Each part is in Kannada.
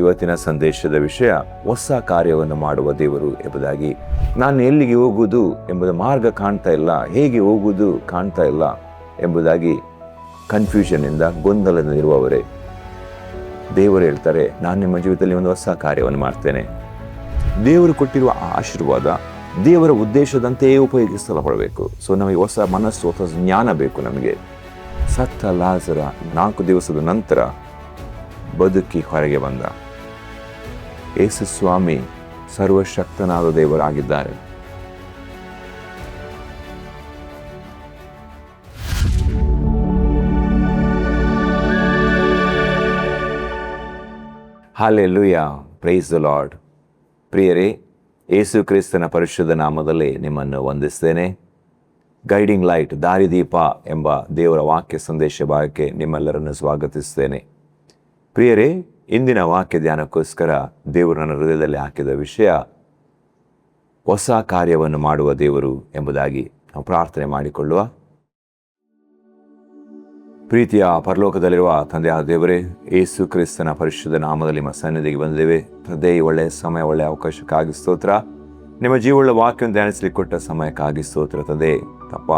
ಇವತ್ತಿನ ಸಂದೇಶದ ವಿಷಯ ಹೊಸ ಕಾರ್ಯವನ್ನು ಮಾಡುವ ದೇವರು ಎಂಬುದಾಗಿ. ನಾನು ಎಲ್ಲಿಗೆ ಹೋಗುವುದು ಎಂಬುದು ಮಾರ್ಗ ಕಾಣ್ತಾ ಇಲ್ಲ, ಹೇಗೆ ಹೋಗುವುದು ಕಾಣ್ತಾ ಇಲ್ಲ ಎಂಬುದಾಗಿ ಕನ್ಫ್ಯೂಷನ್ನಿಂದ ಗೊಂದಲದಲ್ಲಿರುವವರೇ, ದೇವರು ಹೇಳ್ತಾರೆ, ನಾನು ನಿಮ್ಮ ಜೀವಿತದಲ್ಲಿ ಒಂದು ಹೊಸ ಕಾರ್ಯವನ್ನು ಮಾಡ್ತೇನೆ. ದೇವರು ಕೊಟ್ಟಿರುವ ಆ ಆಶೀರ್ವಾದ ದೇವರ ಉದ್ದೇಶದಂತೆಯೇ ಉಪಯೋಗಿಸಲ್ಪಡಬೇಕು. ಸೊ ನಮಗೆ ಹೊಸ ಮನಸ್ಸು, ಹೊಸ ಜ್ಞಾನ ಬೇಕು. ನಮಗೆ ಸತ್ತ ಲಾಜರ 4 ದಿವಸದ ನಂತರ ಬದುಕಿ ಹೊರಗೆ ಬಂದ. ಯೇಸು ಸ್ವಾಮಿ ಸರ್ವಶಕ್ತನಾದ ದೇವರಾಗಿದ್ದಾರೆ. Hallelujah, praise the Lord. ಪ್ರಿಯರೇ, ಯೇಸು ಕ್ರಿಸ್ತನ ಪರಿಶುದ್ಧ ನಾಮದಲ್ಲಿ ನಿಮ್ಮನ್ನು ವಂದಿಸ್ತೇನೆ. ಗೈಡಿಂಗ್ ಲೈಟ್, ದಾರಿದೀಪ ಎಂಬ ದೇವರ ವಾಕ್ಯ ಸಂದೇಶ ಭಾಗಕ್ಕೆ ನಿಮ್ಮೆಲ್ಲರನ್ನು ಸ್ವಾಗತಿಸ್ತೇನೆ. ಪ್ರಿಯರೇ, ಇಂದಿನ ವಾಕ್ಯ ಧ್ಯಾನಕ್ಕೋಸ್ಕರ ದೇವರು ನನ್ನ ಹೃದಯದಲ್ಲಿ ಹಾಕಿದ ವಿಷಯ ಹೊಸ ಕಾರ್ಯವನ್ನು ಮಾಡುವ ದೇವರು ಎಂಬುದಾಗಿ ನಾವು ಪ್ರಾರ್ಥನೆ ಮಾಡಿಕೊಳ್ಳುವ. ಪ್ರೀತಿಯ ಪರಲೋಕದಲ್ಲಿರುವ ತಂದೆಯಾದ ದೇವರೇ, ಯೇಸು ಕ್ರಿಸ್ತನ ಪರಿಶುದ್ಧ ನಾಮದಲ್ಲಿ ನಿಮ್ಮ ಸನ್ನಿಧಿಗೆ ಬಂದಿದ್ದೇವೆ. ತಂದೆ, ಒಳ್ಳೆಯ ಸಮಯ, ಒಳ್ಳೆಯ ಅವಕಾಶಕ್ಕಾಗಿ ಸ್ತೋತ್ರ. ನಿಮ್ಮ ಜೀವವುಳ್ಳ ವಾಕ್ಯವನ್ನು ಧ್ಯಾನಿಸಲಿಕ್ಕೆ ಕೊಟ್ಟ ಸಮಯಕ್ಕಾಗಿ ಸ್ತೋತ್ರ. ತಂದೆ ತಪ್ಪ,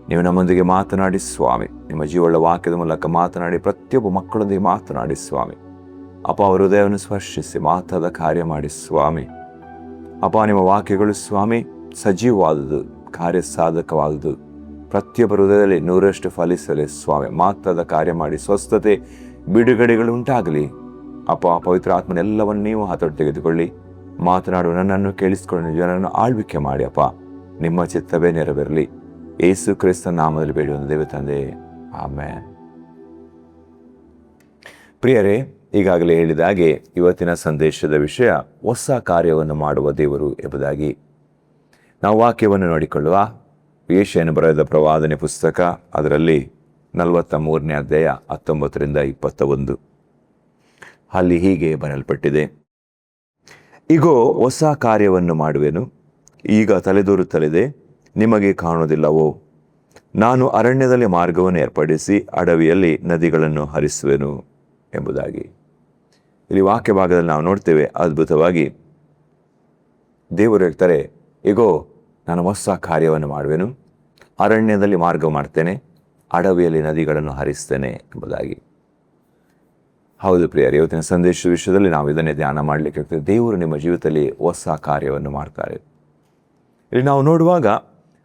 ನೀವು ನಮ್ಮೊಂದಿಗೆ ಮಾತನಾಡಿ ಸ್ವಾಮಿ. ನಿಮ್ಮ ಜೀವವುಳ್ಳ ವಾಕ್ಯದ ಮೂಲಕ ಮಾತನಾಡಿ ಪ್ರತಿಯೊಬ್ಬ ಮಕ್ಕಳೊಂದಿಗೆ ಮಾತನಾಡಿ ಸ್ವಾಮಿ. ಅಪ್ಪ, ಅವರ ಹೃದಯವನ್ನು ಸ್ಪರ್ಶಿಸಿ ಮಾತಾದ ಕಾರ್ಯ ಮಾಡಿ ಸ್ವಾಮಿ. ಅಪ್ಪ, ನಿಮ್ಮ ವಾಕ್ಯಗಳು ಸ್ವಾಮಿ ಸಜೀವವಾದುದು, ಕಾರ್ಯ ಸಾಧಕವಾದುದು, ಪ್ರತಿಯೊಬ್ಬ ಹೃದಯದಲ್ಲಿ 100ರಷ್ಟು ಫಲಿಸಲಿ ಸ್ವಾಮಿ. ಮಾತಾದ ಕಾರ್ಯ ಮಾಡಿ ಸ್ವಸ್ಥತೆ, ಬಿಡುಗಡೆಗಳು ಉಂಟಾಗಲಿ. ಅಪ್ಪ, ಪವಿತ್ರ ಆತ್ಮನೆಲ್ಲವನ್ನು ನೀವು ಹತೋಟಿ ತೆಗೆದುಕೊಳ್ಳಿ. ಮಾತನಾಡುವ ನನ್ನನ್ನು ಕೇಳಿಸಿಕೊಂಡು ಜನರನ್ನು ಆಳ್ವಿಕೆ ಮಾಡಿ. ಅಪ್ಪ, ನಿಮ್ಮ ಚಿತ್ತವೇ ನೆರವೇರಲಿ. ಯೇಸು ಕ್ರಿಸ್ತನ ನಾಮದಲ್ಲಿ ಬೇಡುವ ದೇವ ತಂದೆ, ಆಮೆನ್. ಪ್ರಿಯರೇ, ಈಗಾಗಲೇ ಹೇಳಿದ ಹಾಗೆ ಇವತ್ತಿನ ಸಂದೇಶದ ವಿಷಯ ಹೊಸ ಕಾರ್ಯವನ್ನು ಮಾಡುವ ದೇವರು ಎಂಬುದಾಗಿ. ನಾವು ವಾಕ್ಯವನ್ನು ನೋಡಿಕೊಳ್ಳುವ. ಯೆಶಾಯನು ಬರೆದ ಪ್ರವಾದನೆ ಪುಸ್ತಕ, ಅದರಲ್ಲಿ 43ನೇ ಅಧ್ಯಾಯ 19ರಿಂದ 21. ಅಲ್ಲಿ ಹೀಗೆ ಬರೆಯಲ್ಪಟ್ಟಿದೆ: ಇಗೋ, ಹೊಸ ಕಾರ್ಯವನ್ನು ಮಾಡುವೆನು, ಈಗ ತಲೆದೋರುತ್ತಲಿದೆ, ನಿಮಗೆ ಕಾಣುವುದಿಲ್ಲವೋ? ನಾನು ಅರಣ್ಯದಲ್ಲಿ ಮಾರ್ಗವನ್ನು ಏರ್ಪಡಿಸಿ ಅಡವಿಯಲ್ಲಿ ನದಿಗಳನ್ನು ಹರಿಸುವೆನು ಎಂಬುದಾಗಿ. ಇಲ್ಲಿ ವಾಕ್ಯ ಭಾಗದಲ್ಲಿ ನಾವು ನೋಡ್ತೇವೆ, ಅದ್ಭುತವಾಗಿ ದೇವರು ಹೇಳ್ತಾರೆ, ಇಗೋ ನಾನು ಹೊಸ ಕಾರ್ಯವನ್ನು ಮಾಡುವೆನು, ಅರಣ್ಯದಲ್ಲಿ ಮಾರ್ಗ ಮಾಡ್ತೇನೆ, ಅಡವಿಯಲ್ಲಿ ನದಿಗಳನ್ನು ಹರಿಸ್ತೇನೆ ಎಂಬುದಾಗಿ. ಹೌದು ಪ್ರಿಯರೇ, ಇವತ್ತಿನ ಸಂದೇಶದ ವಿಷಯದಲ್ಲಿ ನಾವು ಇದನ್ನೇ ಧ್ಯಾನ ಮಾಡಲಿಕ್ಕೆ ಹೋಗ್ತೇವೆ. ದೇವರು ನಿಮ್ಮ ಜೀವಿತದಲ್ಲಿ ಹೊಸ ಕಾರ್ಯವನ್ನು ಮಾಡ್ತಾರೆ. ಇಲ್ಲಿ ನಾವು ನೋಡುವಾಗ,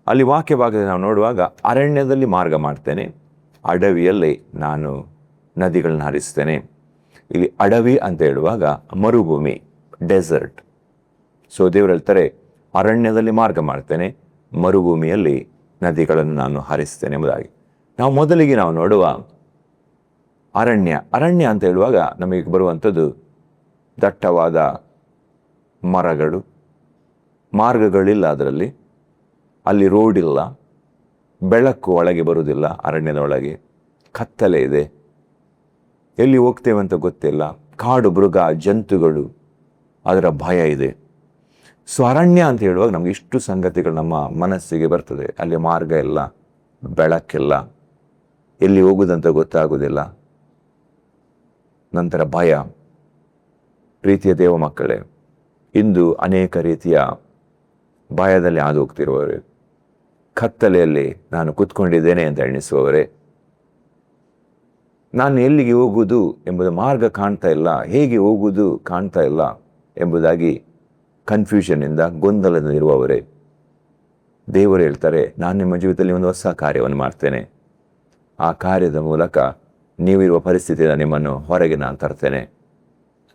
ಅಲ್ಲಿ ವಾಕ್ಯ ಭಾಗದಲ್ಲಿ ನಾವು ನೋಡುವಾಗ, ಅರಣ್ಯದಲ್ಲಿ ಮಾರ್ಗ ಮಾಡ್ತೇನೆ, ಅಡವಿಯಲ್ಲಿ ನಾನು ನದಿಗಳನ್ನು ಹರಿಸ್ತೇನೆ. ಇಲ್ಲಿ ಅಡವಿ ಅಂತ ಹೇಳುವಾಗ ಮರುಭೂಮಿ, ಡೆಸರ್ಟ್. ಸೊ ದೇವರು ಹೇಳ್ತಾರೆ, ಅರಣ್ಯದಲ್ಲಿ ಮಾರ್ಗ ಮಾಡ್ತೇನೆ, ಮರುಭೂಮಿಯಲ್ಲಿ ನದಿಗಳನ್ನು ನಾನು ಹರಿಸ್ತೇನೆ ಎಂಬುದಾಗಿ. ನಾವು ಮೊದಲಿಗೆ ನಾವು ನೋಡುವ ಅರಣ್ಯ ಅಂತ ಹೇಳುವಾಗ ನಮಗೆ ಬರುವಂಥದ್ದು ದಟ್ಟವಾದ ಮರಗಳು, ಮಾರ್ಗಗಳಿಲ್ಲ, ಅದರಲ್ಲಿ ಅಲ್ಲಿ ರೋಡ್ ಇಲ್ಲ, ಬೆಳಕು ಒಳಗೆ ಬರುವುದಿಲ್ಲ, ಅರಣ್ಯದ ಒಳಗೆ ಕತ್ತಲೆ ಇದೆ, ಎಲ್ಲಿ ಹೋಗ್ತೇವೆ ಅಂತ ಗೊತ್ತಿಲ್ಲ, ಕಾಡು ಮೃಗ ಜಂತುಗಳು, ಅದರ ಭಯ ಇದೆ. ಸೊ ಅರಣ್ಯ ಅಂತ ಹೇಳುವಾಗ ನಮಗೆ ಇಷ್ಟು ಸಂಗತಿಗಳು ನಮ್ಮ ಮನಸ್ಸಿಗೆ ಬರ್ತದೆ. ಅಲ್ಲಿ ಮಾರ್ಗ ಇಲ್ಲ, ಬೆಳಕಿಲ್ಲ, ಎಲ್ಲಿ ಹೋಗುವುದಂತ ಗೊತ್ತಾಗುವುದಿಲ್ಲ, ನಂತರ ಭಯ. ಪ್ರೀತಿಯ ದೇವ ಮಕ್ಕಳೇ, ಇಂದು ಅನೇಕ ರೀತಿಯ ಭಯದಲ್ಲಿ ಹಾದು ಹೋಗ್ತಿರುವವರೇ, ಕತ್ತಲೆಯಲ್ಲಿ ನಾನು ಕೂತ್ಕೊಂಡಿದ್ದೇನೆ ಅಂತ ಎಣಿಸುವವರೇ, ನಾನು ಎಲ್ಲಿಗೆ ಹೋಗುವುದು ಎಂಬುದು ಮಾರ್ಗ ಕಾಣ್ತಾ ಇಲ್ಲ, ಹೇಗೆ ಹೋಗುವುದು ಕಾಣ್ತಾ ಇಲ್ಲ ಎಂಬುದಾಗಿ ಕನ್ಫ್ಯೂಷನ್ನಿಂದ ಗೊಂದಲದಲ್ಲಿರುವವರೇ, ದೇವರು ಹೇಳ್ತಾರೆ, ನಾನು ನಿಮ್ಮ ಜೀವಿತದಲ್ಲಿ ಒಂದು ಹೊಸ ಕಾರ್ಯವನ್ನು ಮಾಡ್ತೇನೆ. ಆ ಕಾರ್ಯದ ಮೂಲಕ ನೀವಿರುವ ಪರಿಸ್ಥಿತಿಯಿಂದ ನಿಮ್ಮನ್ನು ಹೊರಗೆ ನಾನು ತರ್ತೇನೆ.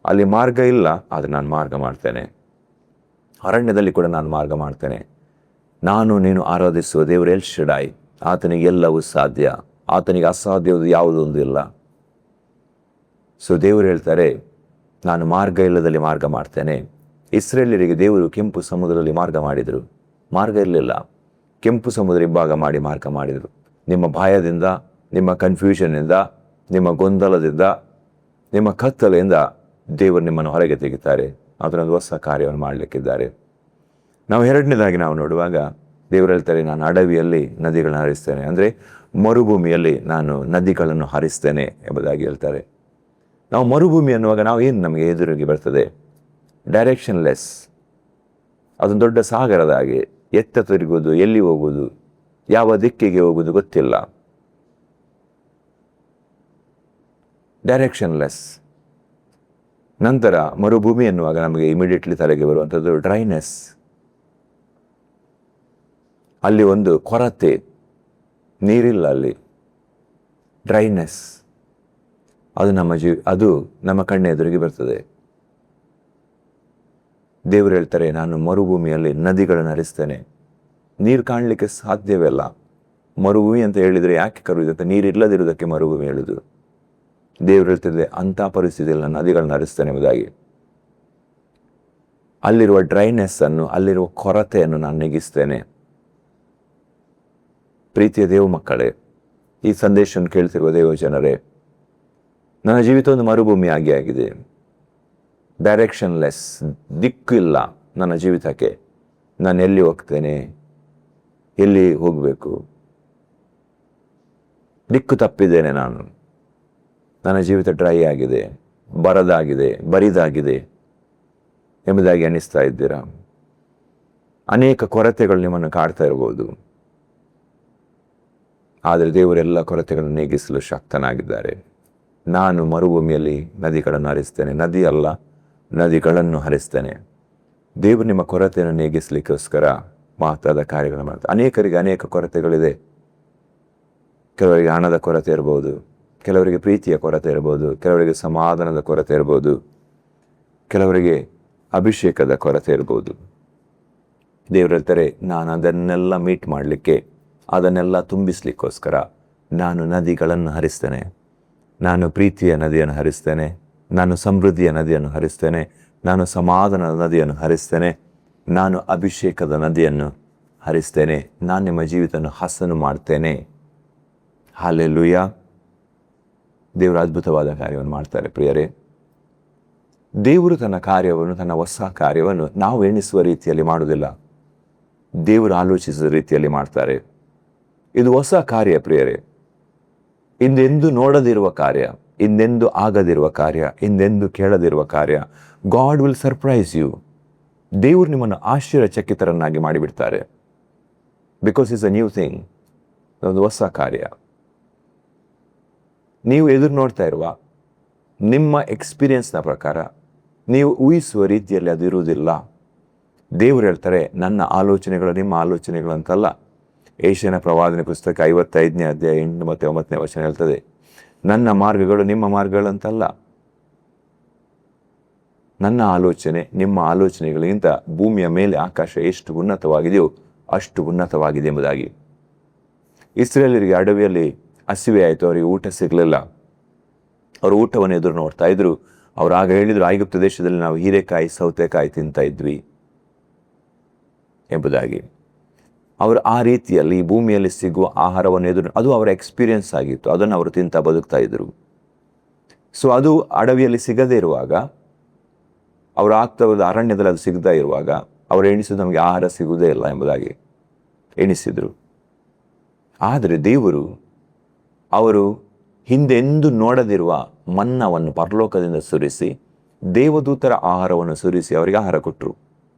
ಅಲ್ಲಿ ಮಾರ್ಗ ಇಲ್ಲ, ಆದರೆ ನಾನು ಮಾರ್ಗ ಮಾಡ್ತೇನೆ. ಅರಣ್ಯದಲ್ಲಿ ಕೂಡ ನಾನು ಮಾರ್ಗ ಮಾಡ್ತೇನೆ. ನಾನು ನೀನು ಆರಾಧಿಸುವ ದೇವರು ಎಲ್ ಶಡಾಯ್, ಆತನಿಗೆ ಎಲ್ಲವೂ ಸಾಧ್ಯ, ಆತನಿಗೆ ಅಸಾಧ್ಯವಾದ ಯಾವುದೊಂದು ಇಲ್ಲ. ಸೊ ದೇವರು ಹೇಳ್ತಾರೆ, ನಾನು ಮಾರ್ಗ ಇಲ್ಲದಲ್ಲಿ ಮಾರ್ಗ ಮಾಡ್ತೇನೆ. ಇಸ್ರೇಲ್ಯರಿಗೆ ದೇವರು ಕೆಂಪು ಸಮುದ್ರದಲ್ಲಿ ಮಾರ್ಗ ಮಾಡಿದರು, ಮಾರ್ಗ ಇರಲಿಲ್ಲ. ಕೆಂಪು ಸಮುದ್ರ ಇಬ್ಬಾಗ ಮಾಡಿ ಮಾರ್ಗ ಮಾಡಿದರು. ನಿಮ್ಮ ಭಯದಿಂದ, ನಿಮ್ಮ ಕನ್ಫ್ಯೂಷನ್ನಿಂದ, ನಿಮ್ಮ ಗೊಂದಲದಿಂದ, ನಿಮ್ಮ ಕತ್ತಲೆಯಿಂದ ದೇವರು ನಿಮ್ಮನ್ನು ಹೊರಗೆ ತೆಗಿತಾರೆ. ಅದರೊಂದು ಹೊಸ ಕಾರ್ಯವನ್ನು ಮಾಡಲಿಕ್ಕಿದ್ದಾರೆ. ನಾವು ಎರಡನೇದಾಗಿ ನಾವು ನೋಡುವಾಗ ದೇವರು ಹೇಳ್ತಾರೆ, ನಾನು ಅಡವಿಯಲ್ಲಿ ನದಿಗಳನ್ನು ಹರಿಸ್ತೇನೆ, ಅಂದರೆ ಮರುಭೂಮಿಯಲ್ಲಿ ನಾನು ನದಿಗಳನ್ನು ಹರಿಸ್ತೇನೆ ಎಂಬುದಾಗಿ ಹೇಳ್ತಾರೆ. ನಾವು ಮರುಭೂಮಿ ಅನ್ನುವಾಗ ನಾವು ಏನು ನಮಗೆ ಎದುರಿಗೆ ಬರ್ತದೆ? ಡೈರೆಕ್ಷನ್ಲೆಸ್. ಅದೊಂದು ದೊಡ್ಡ ಸಾಗರದ ಹಾಗೆ, ಎತ್ತ ತಿರುಗೋದು, ಎಲ್ಲಿ ಹೋಗೋದು, ಯಾವ ದಿಕ್ಕಿಗೆ ಹೋಗೋದು ಗೊತ್ತಿಲ್ಲ. ಡೈರೆಕ್ಷನ್ಲೆಸ್. ನಂತರ ಮರುಭೂಮಿ ಎನ್ನುವಾಗ ನಮಗೆ ಇಮಿಡಿಯೇಟ್ಲಿ ತಲೆಗೆ ಬರುವಂಥದ್ದು ಡ್ರೈನೆಸ್. ಅಲ್ಲಿ ಒಂದು ಕೊರತೆ, ನೀರಿಲ್ಲ ಅಲ್ಲಿ, ಡ್ರೈನೆಸ್. ಅದು ನಮ್ಮ ಕಣ್ಣೆದುರಿಗೆ ಬರ್ತದೆ. ದೇವರು ಹೇಳ್ತಾರೆ, ನಾನು ಮರುಭೂಮಿಯಲ್ಲಿ ನದಿಗಳನ್ನು ಹರಿಸ್ತೇನೆ. ನೀರು ಕಾಣಲಿಕ್ಕೆ ಸಾಧ್ಯವಿಲ್ಲ. ಮರುಭೂಮಿ ಅಂತ ಹೇಳಿದರೆ ಯಾಕೆ ಕರೆಯುವುದಂತ? ನೀರಿಲ್ಲದಿರುವುದಕ್ಕೆ ಮರುಭೂಮಿ ಹೇಳುದು. ದೇವರು ಹೇಳ್ತಿದೆ, ಅಂಥ ಪರಿಸ್ಥಿತಿಯಲ್ಲಿ ನಾನು ನದಿಗಳನ್ನ ಹರಿಸ್ತೇನೆ ಎಂಬುದಾಗಿ. ಅಲ್ಲಿರುವ ಡ್ರೈನೆಸ್ ಅನ್ನು, ಅಲ್ಲಿರುವ ಕೊರತೆಯನ್ನು ನಾನು ನೆಗಿಸ್ತೇನೆ. ಪ್ರೀತಿಯ ದೇವ ಮಕ್ಕಳೇ, ಈ ಸಂದೇಶವನ್ನು ಕೇಳ್ತಿರುವ ದೇವ ಜನರೇ, ನನ್ನ ಜೀವಿತ ಒಂದು ಮರುಭೂಮಿ ಆಗಿದೆ. ಡೈರೆಕ್ಷನ್ಲೆಸ್, ದಿಕ್ಕು ಇಲ್ಲ ನನ್ನ ಜೀವಿತಕ್ಕೆ. ನಾನು ಎಲ್ಲಿ ಹೋಗ್ತೇನೆ, ಎಲ್ಲಿ ಹೋಗಬೇಕು? ದಿಕ್ಕು ತಪ್ಪಿದ್ದೇನೆ ನಾನು. ನನ್ನ ಜೀವಿತ ಡ್ರೈ ಆಗಿದೆ, ಬರಿದಾಗಿದೆ ಎಂಬುದಾಗಿ ಅನ್ನಿಸ್ತಾ ಇದ್ದೀರಾ? ಅನೇಕ ಕೊರತೆಗಳು ನಿಮ್ಮನ್ನು ಕಾಡ್ತಾ ಇರ್ಬೋದು. ಆದರೆ ದೇವರೆಲ್ಲ ಕೊರತೆಗಳನ್ನು ನೀಗಿಸಲು ಶಕ್ತನಾಗಿದ್ದಾರೆ. ನಾನು ಮರುಭೂಮಿಯಲ್ಲಿ ನದಿಗಳನ್ನು ಹರಿಸ್ತೇನೆ. ನದಿ ಅಲ್ಲ, ನದಿಗಳನ್ನು ಹರಿಸ್ತೇನೆ. ದೇವರು ನಿಮ್ಮ ಕೊರತೆಯನ್ನು ನೀಗಿಸಲಿಕ್ಕೋಸ್ಕರ ಮಹತ್ವದ ಕಾರ್ಯಗಳನ್ನು ಮಾಡ್ತಾರೆ. ಅನೇಕರಿಗೆ ಅನೇಕ ಕೊರತೆಗಳಿದೆ. ಕೆಲವರಿಗೆ ಹಣದ ಕೊರತೆ ಇರ್ಬೋದು, ಕೆಲವರಿಗೆ ಪ್ರೀತಿಯ ಕೊರತೆ ಇರ್ಬೋದು, ಕೆಲವರಿಗೆ ಸಮಾಧಾನದ ಕೊರತೆ ಇರ್ಬೋದು, ಕೆಲವರಿಗೆ ಅಭಿಷೇಕದ ಕೊರತೆ ಇರ್ಬೋದು. ದೇವರು ಹೇಳ್ತಾರೆ, ನಾನು ಅದನ್ನೆಲ್ಲ ಮೀಟ್ ಮಾಡಲಿಕ್ಕೆ, ಅದನ್ನೆಲ್ಲ ತುಂಬಿಸ್ಲಿಕ್ಕೋಸ್ಕರ ನಾನು ನದಿಗಳನ್ನು ಹರಿಸ್ತೇನೆ. ನಾನು ಪ್ರೀತಿಯ ನದಿಯನ್ನು ಹರಿಸ್ತೇನೆ, ನಾನು ಸಮೃದ್ಧಿಯ ನದಿಯನ್ನು ಹರಿಸ್ತೇನೆ, ನಾನು ಸಮಾಧಾನದ ನದಿಯನ್ನು ಹರಿಸ್ತೇನೆ, ನಾನು ಅಭಿಷೇಕದ ನದಿಯನ್ನು ಹರಿಸ್ತೇನೆ. ನಾನು ನಿಮ್ಮ ಜೀವಿತವನ್ನು ಹಸನು ಮಾಡ್ತೇನೆ. ಹಲ್ಲೆಲೂಯಾ. ದೇವರು ಅದ್ಭುತವಾದ ಕಾರ್ಯವನ್ನು ಮಾಡ್ತಾರೆ ಪ್ರಿಯರೇ. ದೇವರು ತನ್ನ ಕಾರ್ಯವನ್ನು, ತನ್ನ ಹೊಸ ಕಾರ್ಯವನ್ನು ನಾವು ಎಣಿಸುವ ರೀತಿಯಲ್ಲಿ ಮಾಡುವುದಿಲ್ಲ. ದೇವರು ಆಲೋಚಿಸುವ ರೀತಿಯಲ್ಲಿ ಮಾಡ್ತಾರೆ. ಇದು ಹೊಸ ಕಾರ್ಯ ಪ್ರಿಯರೇ. ಹಿಂದೆಂದು ನೋಡದಿರುವ ಕಾರ್ಯ, ಹಿಂದೆಂದು ಆಗದಿರುವ ಕಾರ್ಯ, ಹಿಂದೆಂದು ಕೇಳದಿರುವ ಕಾರ್ಯ. God will surprise you. ದೇವರು ನಿಮ್ಮನ್ನು ಆಶ್ಚರ್ಯಚಕಿತರನ್ನಾಗಿ ಮಾಡಿಬಿಡ್ತಾರೆ. Because it's a new thing. ಒಂದು ಹೊಸ ಕಾರ್ಯ. ನೀವು ಎದುರು ನೋಡ್ತಾ ಇರುವ ನಿಮ್ಮ ಎಕ್ಸ್ಪೀರಿಯನ್ಸ್ನ ಪ್ರಕಾರ, ನೀವು ಊಹಿಸುವ ರೀತಿಯಲ್ಲಿ ಅದು ಇರುವುದಿಲ್ಲ. ದೇವರು ಹೇಳ್ತಾರೆ, ನನ್ನ ಆಲೋಚನೆಗಳು ನಿಮ್ಮ ಆಲೋಚನೆಗಳಂತಲ್ಲ. ಏಷ್ಯನ ಪ್ರವಾದನೆ ಪುಸ್ತಕ 55ನೇ ಅಧ್ಯಾಯ 8 ಮತ್ತು 9ನೇ ವಚನ ಹೇಳ್ತದೆ, ನನ್ನ ಮಾರ್ಗಗಳು ನಿಮ್ಮ ಮಾರ್ಗಗಳಂತಲ್ಲ. ನನ್ನ ಆಲೋಚನೆ ನಿಮ್ಮ ಆಲೋಚನೆಗಳಿಗಿಂತ ಭೂಮಿಯ ಮೇಲೆ ಆಕಾಶ ಎಷ್ಟು ಉನ್ನತವಾಗಿದೆಯೋ ಅಷ್ಟು ಉನ್ನತವಾಗಿದೆ ಎಂಬುದಾಗಿ. ಇಸ್ರೇಲರಿಗೆ ಅಡವಿಯಲ್ಲಿ ಹಸಿವೆ ಆಯಿತು, ಅವರಿಗೆ ಊಟ ಸಿಗಲಿಲ್ಲ. ಅವರು ಊಟವನ್ನು ಎದುರು ನೋಡ್ತಾ ಇದ್ರು. ಅವ್ರು ಆಗ ಹೇಳಿದರು, ಐಗುಪ್ತ ದೇಶದಲ್ಲಿ ನಾವು ಹೀರೆಕಾಯಿ ಸೌತೆಕಾಯಿ ತಿಂತಾ ಇದ್ವಿ ಎಂಬುದಾಗಿ. ಅವರು ಆ ರೀತಿಯಲ್ಲಿ ಭೂಮಿಯಲ್ಲಿ ಸಿಗುವ ಆಹಾರವನ್ನು ಎದುರು, ಅದು ಅವರ ಎಕ್ಸ್ಪೀರಿಯನ್ಸ್ ಆಗಿತ್ತು. ಅದನ್ನು ಅವರು ತಿಂತಾ ಬದುಕ್ತಾ ಇದ್ರು. ಸೊ ಅದು ಅಡವಿಯಲ್ಲಿ ಸಿಗದೇ ಇರುವಾಗ, ಅವರು ಆಗ್ತಾ ಅರಣ್ಯದಲ್ಲಿ ಅದು ಸಿಗದೇ ಇರುವಾಗ ಅವರು ಎಣಿಸಿದ್ರು, ನಮಗೆ ಆಹಾರ ಸಿಗುವುದೇ ಇಲ್ಲ ಎಂಬುದಾಗಿ ಎಣಿಸಿದರು. ಆದರೆ ದೇವರು ಅವರು ಹಿಂದೆಂದು ನೋಡದಿರುವ ಮನ್ನವನ್ನು ಪರಲೋಕದಿಂದ ಸುರಿಸಿ, ದೇವದೂತರ ಆಹಾರವನ್ನು ಸುರಿಸಿ ಅವರಿಗೆ ಆಹಾರ ಕೊಟ್ಟರು.